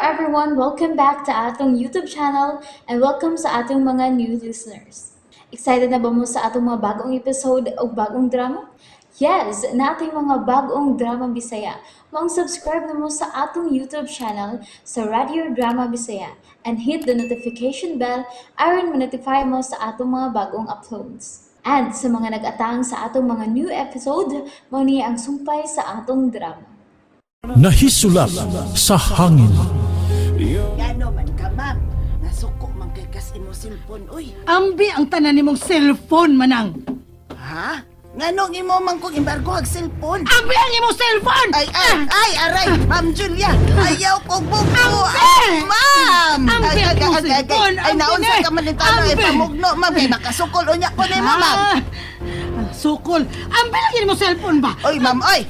everyone! Welcome back to atong YouTube channel and welcome sa atong mga new listeners. Excited na ba mo sa atong mga bagong episode o bagong drama? Yes, na ating mga bagong drama Bisaya. Mag-subscribe na mo sa atong YouTube channel sa Radio Drama Bisaya and hit the notification bell aron ma-notify mo sa atong mga bagong uploads. And sa mga nag-atang sa atong mga new episode, mo niya ang sumpay sa atong drama. Nahisulat sa hangin. Ngano man ka, ma'am? Nasuko man kay kas imo cellphone, uy. Ambi ang tanan nimong cellphone manang. Ha? Nganong imo man kong embargo ang cellphone? Ambi ang imong cellphone! Aray, Ma'am Julia, ayaw ko buko. Ambi! Ma'am! Ambi ang imong cellphone, Ay, naunsa ambi ka man nito, Ambi! pamugno, ma'am, kay makasukol unya ko nimo, ma'am. Sukol. Ambi lang imong cellphone ba? Oy, ma'am, oy.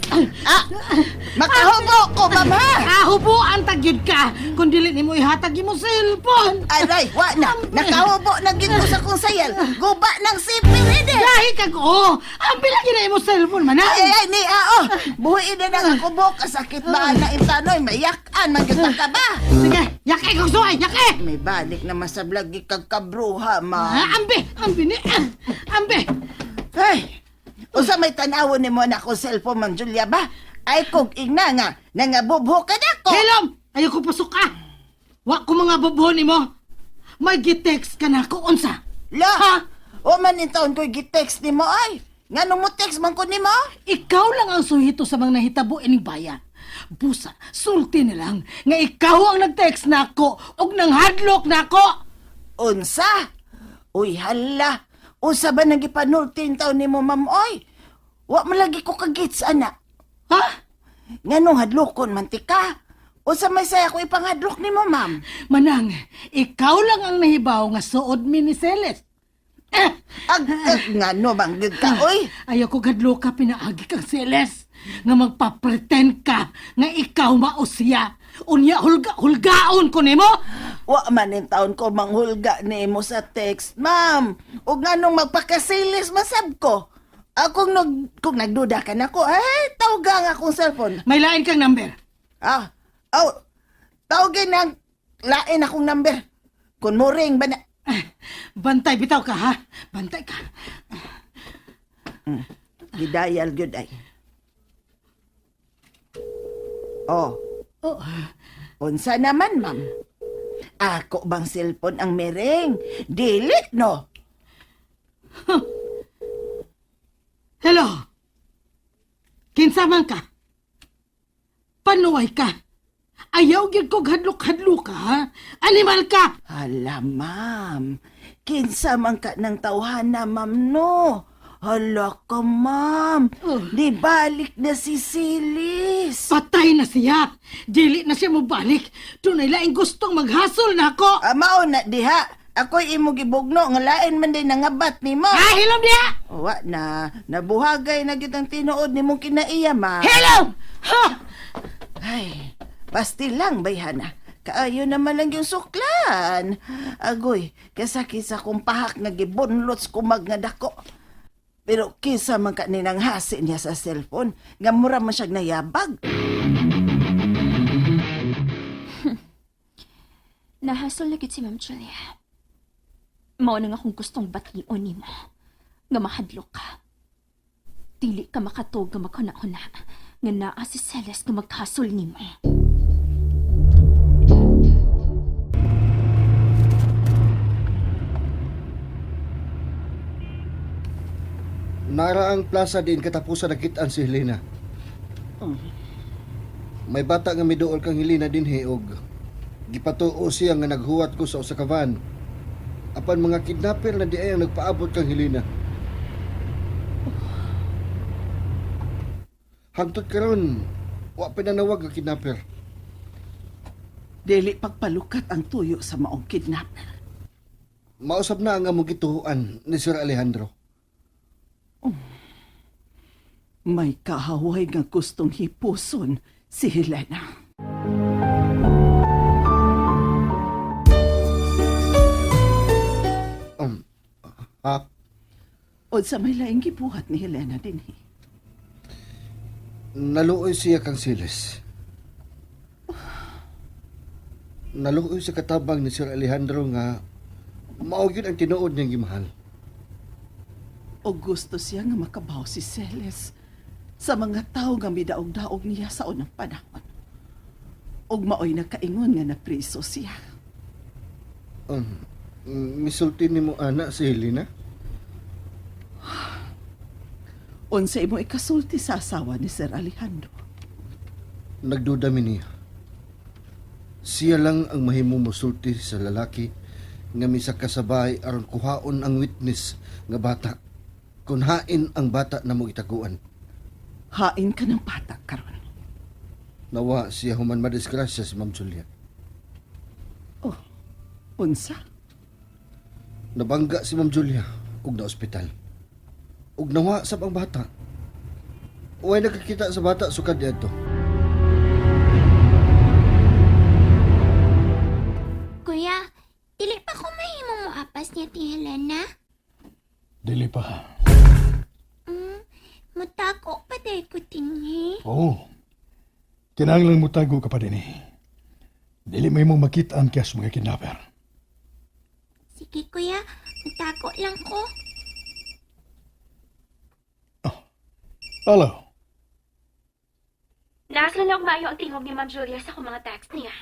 Makahubo ko, ma'am, ha? Kahubuan tagyud ka kung dili nimo ihatag imong cellphone. Aray, wa na. Nakahubo na gid ko sa kong sayal. Guba ng sipil, hindi. Lahi kag o. Ambi lang gina imong cellphone manang. Ay, ni buhi na nga ako buhok. Kasakit ba na intanoy? Mayakan, magyutang ka ba? Sige, yake kong suway, yake! May balik na masablagi kag kabruha, ma. Ambi ni. Ambi. Ay, usa may tanawon ni mo na akong cellphone, Ma'am Julia ba? Ay, kung ina nga, nangabubho ka na ko. Helom! Ayaw ko pasok ka! Wa ko mga bubuhon nimo. May gitext ka na ko, unsa? La, Ha? o man in taon ko'y gitext ni mo ay. Nga mo text man ko ni mo? Ikaw lang ang suhito sa mga nahitabo ining bayan. Busa, sulti na lang nga ikaw ang nag-text na ako og nang hadlok na ako. Unsa? Uy, hala. Unsa ba nagipanultin taon ni mo, ma'am, oy? Wa malagi ko kagits, anak. Ha? Nga nung hadlokon, mantika. Unsa may saya ko ipanghadlok ni mo, ma'am? Manang, ikaw lang ang nahibaw nga suod mi ni Celeste. Nga no, bang ka, oy? Ayaw ko gadlo ka pinaagi kang Celeste nga magpa-pretend ka nga ikaw mausya. Unya hulgaon ko nimo. Wa man in taon ko manghulga ni mo sa text, ma'am. O nga nung magpakasilis masab ko. Kung nagduda ka na ko, ay, tawagan akong cellphone. May lain kang number. Tawagin ng lain akong number. Kung mo ring ba na... Bantay bitaw ka ha. Bantay ka. Gidayal gyud ay. Oh, Oh, unsa naman, ma'am? Ako bang cellphone ang mereng? Dilit, no? hello. Kinsa man ka? Panuway ka? Ayaw gyud ko hadlok-hadlok ka ha? Animal ka! Hala, ma'am. Kinsa man ka ng tawhana, ma'am, no? Hala ka, ma'am. Di balik na si Silis. Patay na siya. Dili na siya mabalik. Tunay laing gustong maghasol na ako. Mao na diha. Ako'y imo gibugno nga lain man din nangabat ni mo. Hilom niya! Wa na. Nabuhagay na gyud ang tinuod ni mong kinaiya, ma. Hilom! Ha! Ay, pasti lang, bayhana. Kaayo naman lang yung suklan. Agoy, kasakit sa kong pahak nga gibunlots kumag nga dako. Pero kisa man ka ninang hasi niya sa cellphone, nga mura man siyang nayabag. Nahasol na gid si Ma'am Julia. Mao na nga akong gustong bation nimo. Nga mahadlok ka. Dili ka makatog nga maghuna-huna. Nga naa si Celeste nga maghasol nimo. Naraang plaza din katapusan nakitaan si Helena. May bata nga miduol kang Helena din og gipatuo siya nga naghuwat ko sa usa ka van. Apan mga kidnapper na di ay ang nagpaabot kang Helena. Hangtod karon, wa pinanawag ang kidnapper. Dili pagpalukat ang tuyo sa maong kidnapper. Mausab na ang among gituhuan ni Sir Alejandro. May kahaway nga gustong hipuson si Helena. O sa may laing gibuhat ni Helena din. Naluoy siya kang Siles. naluoy sa katabang ni Sir Alejandro nga mao gyud ang tinuod niyang gimahal. O gusto siya nga makabaw si Celes sa mga tao nga midaog-daog niya sa unang panahon. Og maoy nakaingon nga napriso siya. Misulti nimo ana si Helena? Unsa imo ikasulti sa asawa ni Sir Alejandro? Nagduda mi niya. Siya lang ang mahimong mosulti sa lalaki nga misa kasabay aron kuhaon ang witness nga bata kung hain ang bata na mo itaguan. Hain ka ng bata karon. Nawa siya human madisgrasya si Ma'am Julia. Oh, unsa? Nabangga si Ma'am Julia ug na ospital. Ug nawa sab ang bata. Uway nakakita sa bata sukad dito. Kuya, dili pa ko mahimong moapas niya ti Helena? Dili pa. Matako pa dahil ko tingi. Oo. Kinahanglan mo tago ka pa din eh. Dili may mong makitaan kaya sa mga kidnapper. Sige kuya, matako lang ko. Hello. Nasalog maayo ang tingog ni Ma'am Julia sa akong mga text niya.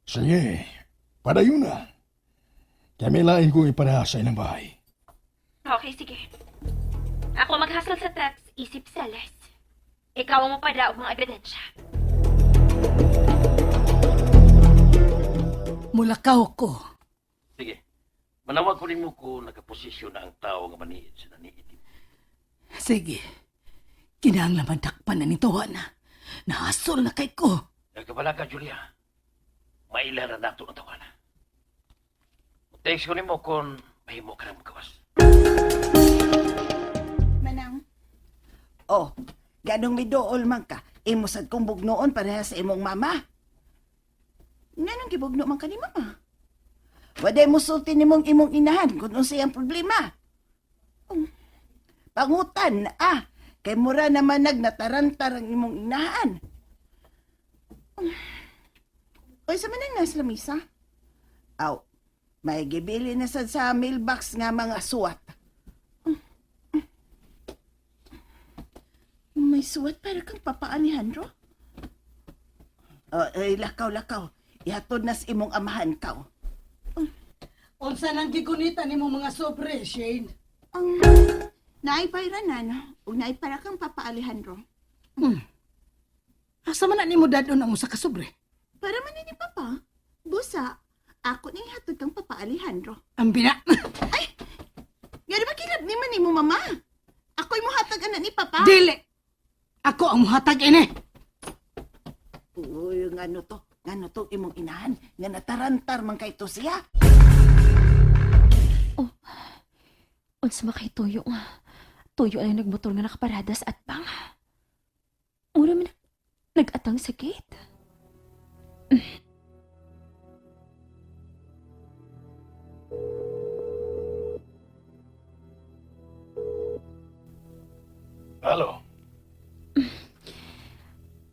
Sige. Padayon na. Kaya may lain kong iparahasay ng bahay. Okay, sige. Ako maghasal sa text, isip Celes. Ikaw ang mapada og mga ebidensya. Mulakaw ko. Sige. Manawag ko rin mo kung nakaposisyon na ang tao nga maniid sa naniitim. Sige. Kinahanglan madakpan na nito na. Nahasol na kay ko. Nagkabala ka, Julia. Mailara na ito ang tawana. Text ko rin mo kung mahimo ka ng magawas. Manang. Oh, ganong midool man ka. Imusad kong bugnoon pareha sa imong mama. Nganong gibugno man ka ni mama? Waday mo sulti ni mong imong inahan kung unsay ang problema. Pangutan, kay mura naman nagnatarantar ang imong inahan. Oy, sa manang nasa lamisa? Aw, may gibili na sa mailbox nga mga suwat. May suwat para kang Papa Alejandro? Lakaw. Ihatod na sa imong amahan ka. Unsa nang gigunita nimo mga sobre, Shane? Ang naipayranan o naipara kang Papa Alejandro. Asa man na nimo dadon ang usa ka sobre? Para man ni Papa. Busa, ako ning hatod kang Papa Alejandro. Ang bina. Nga ba kilab ni man ni mo, Mama? Ako'y mo hatag anak ni Papa. Dili. Ako ang muhatag ini. Uy, ngano to imong inahan. Nga natarantar man kay to siya. Unsa makay tuyo nga. Tuyo ay nagmotor nga nakaparada sa atbang. Ura man nag-atang sa gate. Hello.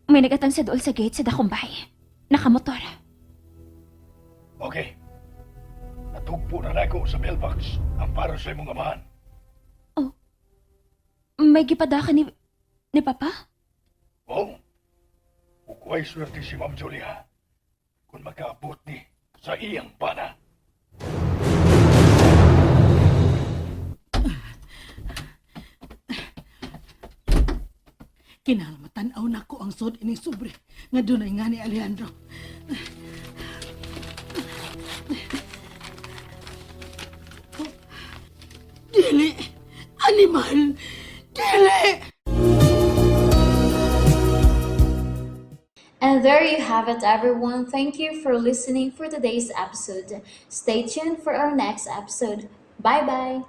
May nag-atang sa dool sa gate sa dakong bahay. Nakamotor. Okay. Natugpo na ako sa mailbox ang para sa imong amahan. May gipada ka ni Papa? Oo. Ukuay swerte si Ma'am Julia kung makaabot ni sa iyang pana. Kinahanglan matan-aw nako ang sud ining sobre nga dunay nga ni Alejandro. Dili, animal, dili. And there you have it, everyone. Thank you for listening for today's episode. Stay tuned for our next episode. Bye bye.